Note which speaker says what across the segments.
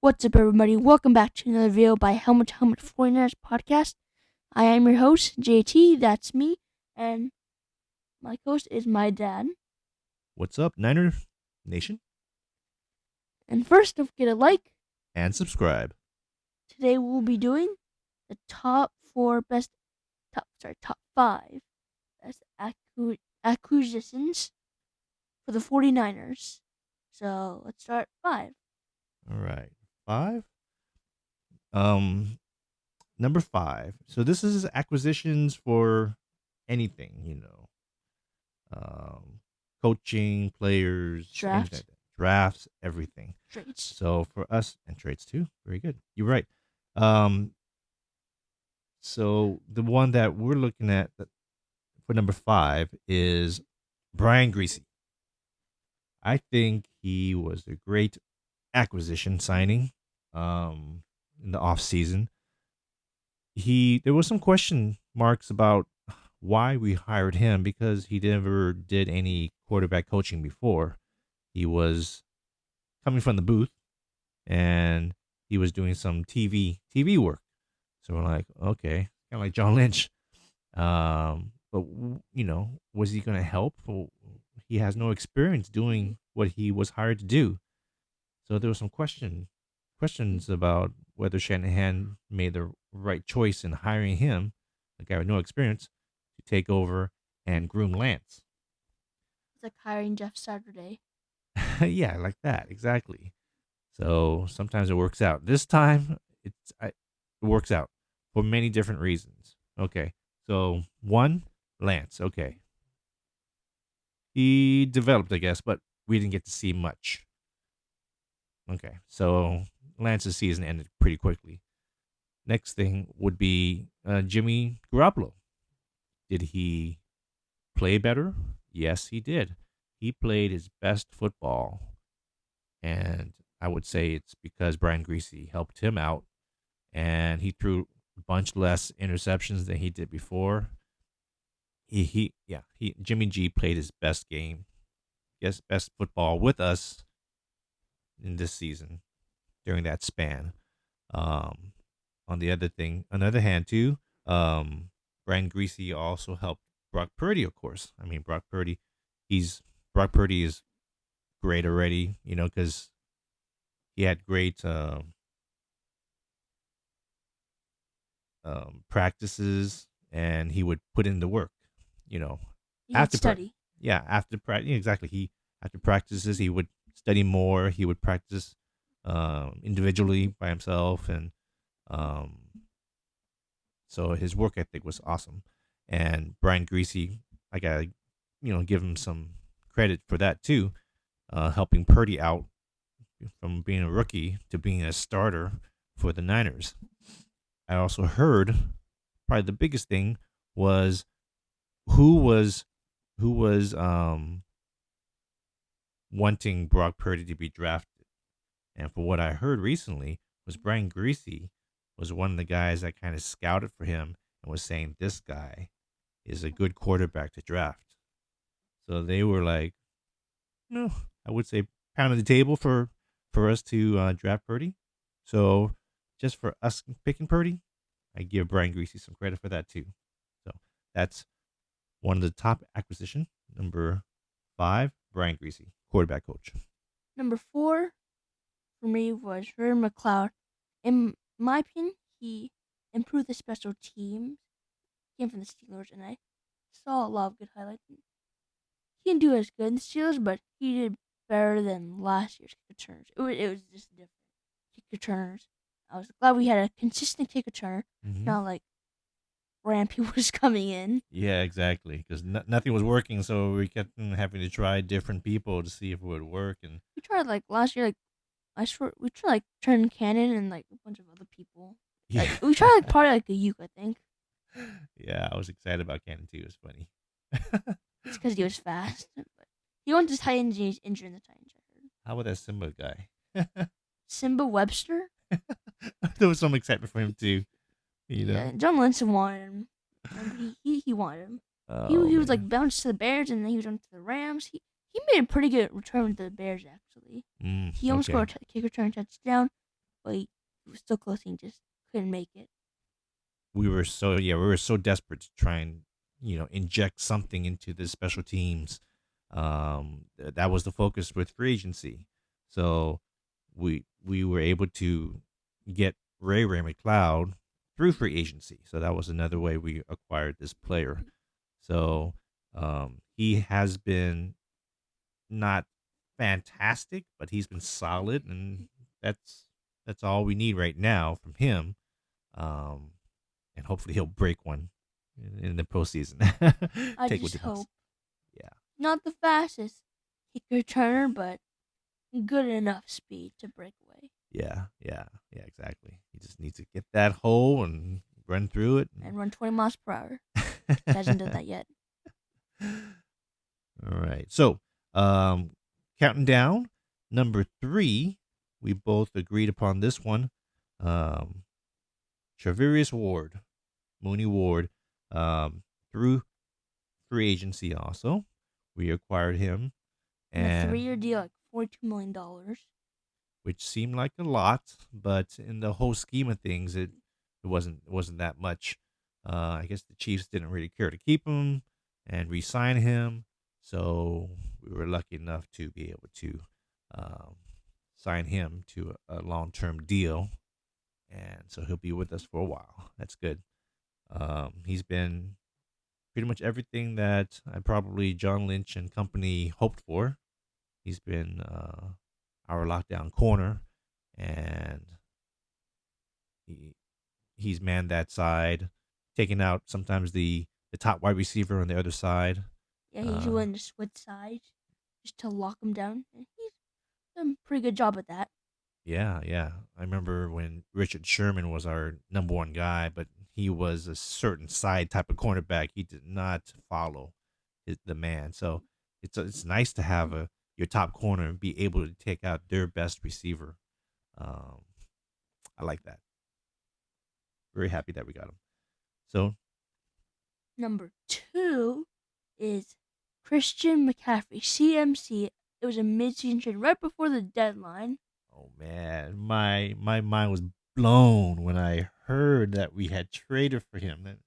Speaker 1: What's up, everybody? Welcome back to another video by Helmet to Helmet 49ers podcast. I am your host, JT, that's me, and my host is my dad.
Speaker 2: What's up, Niner Nation?
Speaker 1: And first, don't forget to like.
Speaker 2: And subscribe.
Speaker 1: Today we'll be doing the top five best acquisitions for the 49ers. So let's start 5.
Speaker 2: All right. 5. Number 5. So this is acquisitions for anything, coaching, players,
Speaker 1: Drafts.
Speaker 2: anything like that. Drafts, everything.
Speaker 1: Trades.
Speaker 2: So for us, and trades too. Very good. You're right. So the one that we're looking at for number 5 is Brian Griese. I think he was a great acquisition signing in the offseason. There was some question marks about why we hired him because he never did any quarterback coaching before. He was coming from the booth and he was doing some TV work. So we're like, okay, kind of like John Lynch. But was he going to help? Well, he has no experience doing what he was hired to do. So there was some questions about whether Shanahan made the right choice in hiring him, a guy with no experience, to take over and groom Lance.
Speaker 1: It's like hiring Jeff Saturday.
Speaker 2: Yeah, like that, exactly. So sometimes it works out. This time, it works out for many different reasons. Okay, so 1, Lance. Okay, he developed, I guess, but we didn't get to see much. Okay, so Lance's season ended pretty quickly. Next thing would be Jimmy Garoppolo. Did he play better? Yes, he did. He played his best football, and I would say it's because Brian Griese helped him out, and he threw a bunch less interceptions than he did before. Jimmy G played his best game, best football with us in this season during that span. On the other hand too, Brian Griese also helped Brock Purdy, of course. I mean, Brock Purdy is great already, because he had great practices and he would put in the work,
Speaker 1: After study.
Speaker 2: After practice, exactly. After practices, he would study more. He would practice individually by himself, and so his work ethic was awesome. And Brian Griese, I gotta give him some credit for that too, helping Purdy out from being a rookie to being a starter for the Niners. I also heard probably the biggest thing was who was wanting Brock Purdy to be drafted. And for what I heard recently was Brian Griese was one of the guys that kind of scouted for him and was saying this guy is a good quarterback to draft. So they were like, no, I would say pounding the table for us to draft Purdy. So just for us picking Purdy, I give Brian Griese some credit for that too. So that's one of the top acquisition. Number 5, Brian Griese, quarterback coach.
Speaker 1: Number 4 for me was RayRay McCloud. In my opinion, he improved the special teams. Came from the Steelers, and I saw a lot of good highlights. He didn't do as good in the Steelers, but he did better than last year's kick returners. It was just different kick returners. I was glad we had a consistent kick returner, not like Rampy was coming in.
Speaker 2: Yeah, exactly. Because nothing was working, so we kept having to try different people to see if it would work. And
Speaker 1: we tried last year, we tried Turn Cannon and a bunch of other people.
Speaker 2: Yeah.
Speaker 1: We tried probably a Uke, I think.
Speaker 2: Yeah, I was excited about Cannon too. It was funny.
Speaker 1: It's because he was fast. But he went to Titans and he's injured in the Titans, I heard.
Speaker 2: How about that Simba guy?
Speaker 1: Simba Webster?
Speaker 2: There was some excitement for him too.
Speaker 1: Yeah, John Lynch wanted him. He wanted him. He was bounced to the Bears and then he was on to the Rams. He made a pretty good return to the Bears actually. He almost scored a kick return touchdown. but he was so close and he just couldn't make it.
Speaker 2: We were so desperate to try and inject something into the special teams. That was the focus with free agency. So we were able to get RayRay McCloud through free agency. So that was another way we acquired this player. So he has been not fantastic, but he's been solid, and that's all we need right now from him. And hopefully he'll break one in the postseason.
Speaker 1: I
Speaker 2: Take
Speaker 1: just
Speaker 2: what he wants.
Speaker 1: hope.
Speaker 2: Yeah.
Speaker 1: Not the fastest kick returner, but good enough speed to break away.
Speaker 2: Yeah, exactly. He just needs to get that hole and run through it.
Speaker 1: And run 20 miles per hour. He hasn't done that yet.
Speaker 2: All right. So, counting down, number 3, we both agreed upon this one. Charvarius Ward, Mooney Ward, through free agency also. We acquired him.
Speaker 1: And a 3-year deal, like $42 million.
Speaker 2: Which seemed like a lot, but in the whole scheme of things, it wasn't that much. I guess the Chiefs didn't really care to keep him and re-sign him, so we were lucky enough to be able to sign him to a long-term deal, and so he'll be with us for a while. That's good. He's been pretty much everything that probably John Lynch and company hoped for. He's been our lockdown corner, and he's manned that side, taking out sometimes the top wide receiver on the other side.
Speaker 1: Yeah, he's willing to switch sides just to lock him down, and he's done a pretty good job at that.
Speaker 2: Yeah. I remember when Richard Sherman was our number 1 guy, but he was a certain side type of cornerback. He did not follow the man. So it's nice to have your top corner and be able to take out their best receiver. I like that. Very happy that we got him. So
Speaker 1: number 2 is Christian McCaffrey, CMC. It was a mid-season trade right before the deadline.
Speaker 2: Oh man, my mind was blown when I heard that we had traded for him.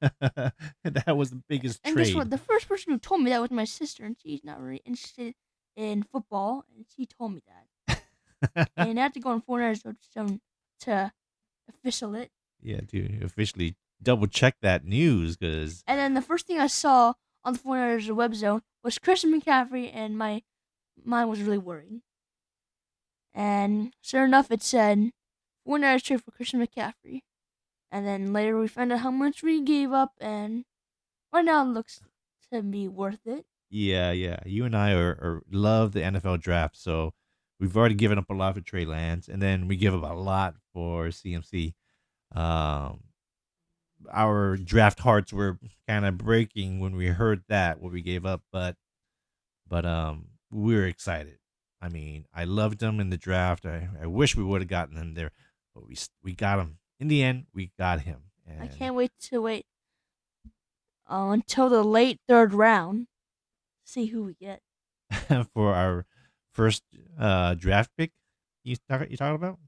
Speaker 2: That was the biggest
Speaker 1: and
Speaker 2: trade.
Speaker 1: Guess what? The first person who told me that was my sister, and she's not really interested in football, and she told me that. And I had to go on 49ers to official it.
Speaker 2: Yeah, to officially double check that news, because.
Speaker 1: And then the first thing I saw on the 49ers web zone was Christian McCaffrey, and my mind was really worried. And sure enough, it said 49ers trade for Christian McCaffrey. And then later we found out how much we gave up, and right now it looks to be worth it.
Speaker 2: Yeah. You and I are love the NFL draft, so we've already given up a lot for Trey Lance, and then we give up a lot for CMC. Our draft hearts were kind of breaking when we heard that what we gave up, but we were excited. I mean, I loved him in the draft. I wish we would have gotten him there, but we got him in the end. We got him. And
Speaker 1: I can't wait until the late 3rd round to see who we get
Speaker 2: for our first draft pick. You talking about?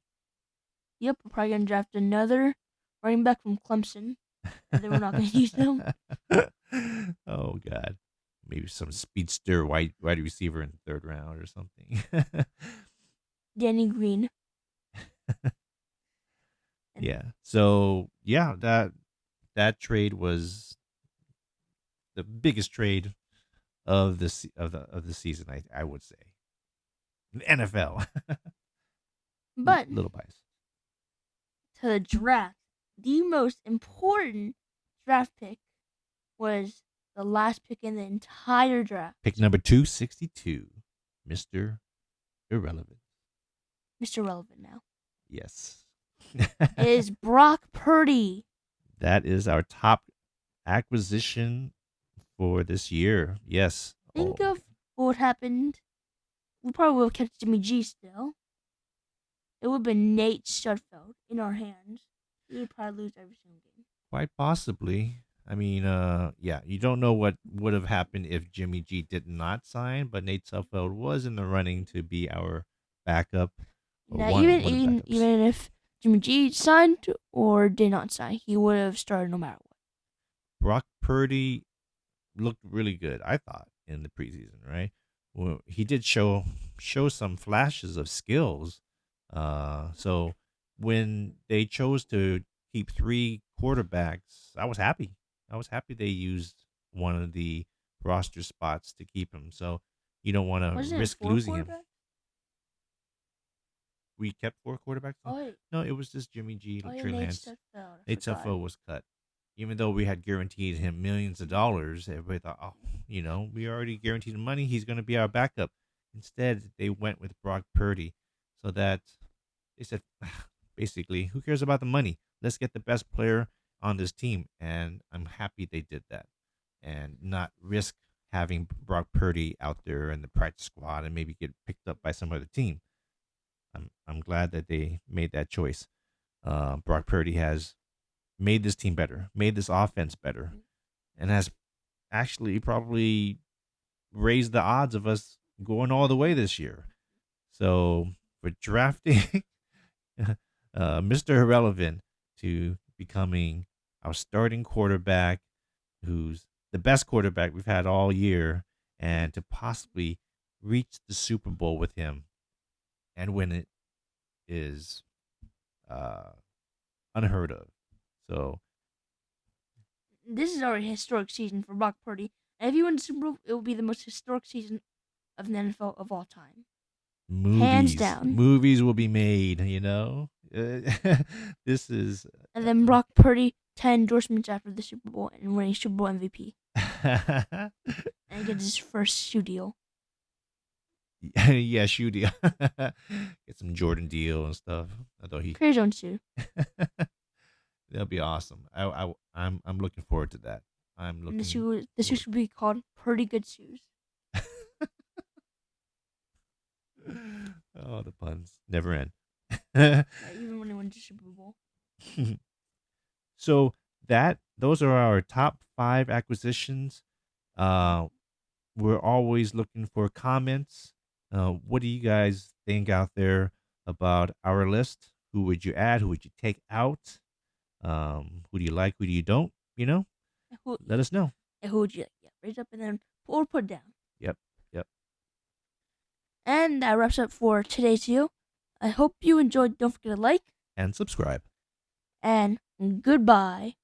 Speaker 1: Yep, we're probably gonna draft another running back from Clemson, and then we're not gonna use them.
Speaker 2: Oh God. Maybe some speedster wide receiver in the 3rd round or something.
Speaker 1: Danny Green.
Speaker 2: Yeah. So yeah, that trade was the biggest trade of the season. I would say, in NFL.
Speaker 1: But
Speaker 2: little bias
Speaker 1: to the draft, the most important draft pick was the last pick in the entire draft.
Speaker 2: Pick number 262, Mr. Irrelevant.
Speaker 1: Mr. Relevant now.
Speaker 2: Yes.
Speaker 1: Is Brock Purdy.
Speaker 2: That is our top acquisition for this year. Yes.
Speaker 1: Think of what happened. We probably would have kept Jimmy G still. It would have been Nate Suffield in our hands. We would probably lose every single game.
Speaker 2: Quite possibly. I mean, you don't know what would have happened if Jimmy G did not sign, but Nate Suffield was in the running to be our backup. Or
Speaker 1: Now,
Speaker 2: one of the backups.
Speaker 1: even if Jimmy G signed or did not sign, he would have started no matter what.
Speaker 2: Brock Purdy looked really good, I thought, in the preseason, right? Well, he did show some flashes of skills. So when they chose to keep three quarterbacks, I was happy. I was happy they used one of the roster spots to keep him. So you don't want to
Speaker 1: Wasn't it
Speaker 2: risk
Speaker 1: 4
Speaker 2: losing him.
Speaker 1: quarterbacks?
Speaker 2: We kept four quarterbacks.
Speaker 1: Oh, wait.
Speaker 2: No, it was just Jimmy G,
Speaker 1: Oh, yeah,
Speaker 2: Trey
Speaker 1: Nate
Speaker 2: Lance.
Speaker 1: Sudfeld.
Speaker 2: Nate Suffield was cut. Even though we had guaranteed him millions of dollars, everybody thought, oh, we already guaranteed him money. He's going to be our backup. Instead, they went with Brock Purdy, so that they said, basically, who cares about the money? Let's get the best player on this team. And I'm happy they did that and not risk having Brock Purdy out there in the practice squad and maybe get picked up by some other team. I'm glad that they made that choice. Brock Purdy has made this team better, made this offense better, and has actually probably raised the odds of us going all the way this year. So for drafting Mr. Irrelevant to becoming our starting quarterback, who's the best quarterback we've had all year, and to possibly reach the Super Bowl with him and win it is unheard of. So
Speaker 1: This is already a historic season for Brock Purdy. And if he wins the Super Bowl, it will be the most historic season of the NFL of all time. Hands down.
Speaker 2: Movies will be made, this is.
Speaker 1: And then Brock Purdy, 10 endorsements after the Super Bowl and winning Super Bowl MVP. And gets his first shoe deal.
Speaker 2: Yeah, shoe deal. Get some Jordan deal and stuff. Although he
Speaker 1: create his own shoe.
Speaker 2: That'll be awesome. I'm looking forward to that.
Speaker 1: And the shoes should be called Purdy Good Shoes.
Speaker 2: Oh, the puns never end.
Speaker 1: Even when he wins the Super Bowl.
Speaker 2: So those are our top 5 acquisitions. We're always looking for comments. What do you guys think out there about our list? Who would you add? Who would you take out? Who do you like? Who do you don't? Let us know.
Speaker 1: Who would you raise up and then put down?
Speaker 2: Yep.
Speaker 1: And that wraps up for today's video. I hope you enjoyed. Don't forget to like
Speaker 2: and subscribe.
Speaker 1: And goodbye.